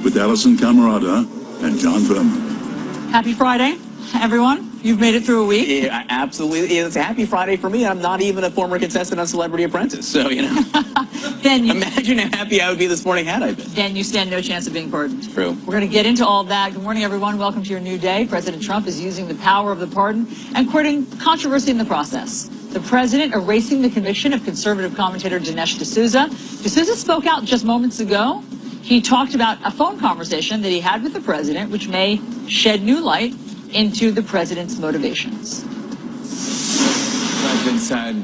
with Allison Camerata and John Furman. Happy Friday, everyone. You've made it through a week. Yeah, absolutely. It's a happy Friday for me. I'm not even a former contestant on Celebrity Apprentice, so, you know. Imagine how happy I would be this morning had I been. Then you stand no chance of being pardoned. True. We're going to get into all of that. Good morning, everyone. Welcome to your new day. President Trump is using the power of the pardon and courting controversy in the process. The president erasing the conviction of conservative commentator Dinesh D'Souza. D'Souza spoke out just moments ago. He talked about a phone conversation that he had with the president, which may shed new light into the president's motivations. The president said,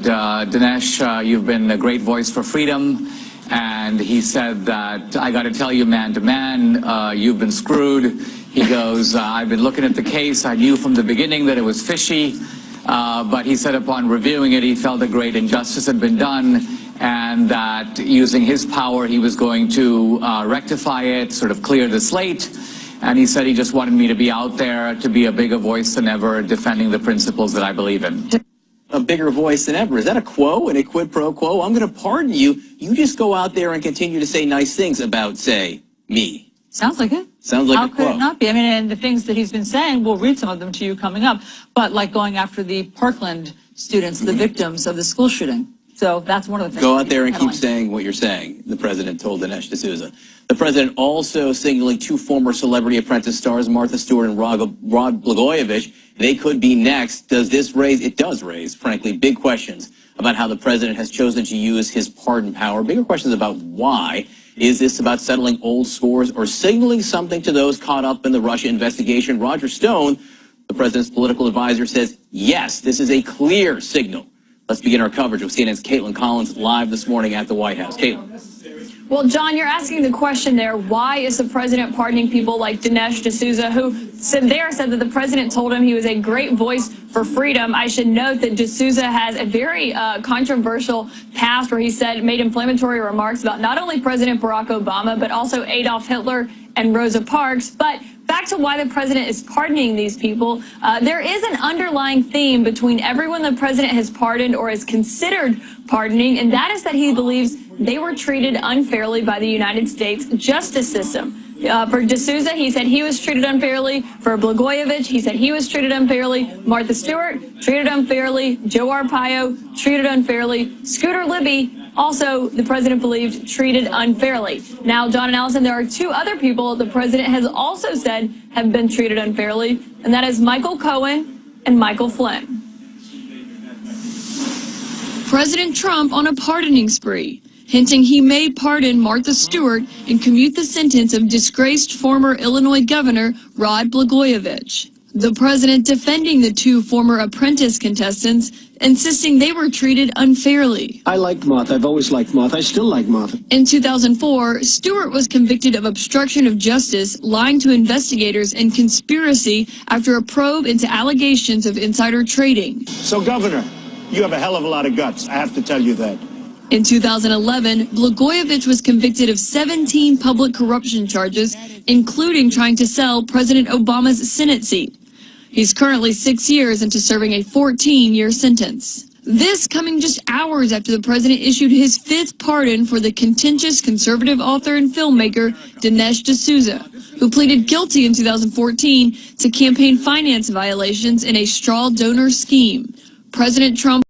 Dinesh, you've been a great voice for freedom. And he said that, I got to tell you, man to man, you've been screwed. He goes, I've been looking at the case. I knew from the beginning that it was fishy. But he said upon reviewing it, he felt a great injustice had been done, and that using his power, he was going to rectify it, sort of clear the slate. And he said he just wanted me to be out there, to be a bigger voice than ever, defending the principles that I believe in. A bigger voice than ever. Is that a quo and a quid pro quo? I'm going to pardon you. You just go out there and continue to say nice things about, say, me. Sounds like it. Sounds like How a quo. could it not be? I mean, and the things that he's been saying, we'll read some of them to you coming up, but like going after the Parkland students, the victims of the school shooting. So that's one of the things. Go out there and keep saying what you're saying, the president told Dinesh D'Souza. The president also signaling two former Celebrity Apprentice stars, Martha Stewart and Rod Blagojevich. They could be next. Does this raise, it does raise, frankly, big questions about how the president has chosen to use his pardon power. Bigger questions about why. Is this about settling old scores or signaling something to those caught up in the Russia investigation? Roger Stone, the president's political advisor, says, yes, this is a clear signal. Let's begin our coverage with CNN's Caitlin Collins live this morning at the White House. Caitlin. Well, John, you're asking the question there, why is the president pardoning people like Dinesh D'Souza, who said that the president told him he was a great voice for freedom? I should note that D'Souza has a very controversial past where he made inflammatory remarks about not only President Barack Obama, but also Adolf Hitler and Rosa Parks. But back to why the president is pardoning these people, there is an underlying theme between everyone the president has pardoned or has considered pardoning, and that is that he believes they were treated unfairly by the United States justice system. For D'Souza, he said he was treated unfairly. For Blagojevich, he said he was treated unfairly. Martha Stewart, treated unfairly. Joe Arpaio, treated unfairly. Scooter Libby, also, the president believed, treated unfairly. Now, John and Allison, there are two other people the president has also said have been treated unfairly, and that is Michael Cohen and Michael Flynn. President Trump on a pardoning spree, hinting he may pardon Martha Stewart and commute the sentence of disgraced former Illinois Governor Rod Blagojevich. The president defending the two former Apprentice contestants, insisting they were treated unfairly. I liked Martha. I've always liked Martha. I still like Martha. In 2004, Stewart was convicted of obstruction of justice, lying to investigators, and conspiracy after a probe into allegations of insider trading. So, Governor, you have a hell of a lot of guts. I have to tell you that. In 2011, Blagojevich was convicted of 17 public corruption charges, including trying to sell President Obama's Senate seat. He's currently 6 years into serving a 14-year sentence. This coming just hours after the president issued his fifth pardon for the contentious conservative author and filmmaker Dinesh D'Souza, who pleaded guilty in 2014 to campaign finance violations in a straw donor scheme. President Trump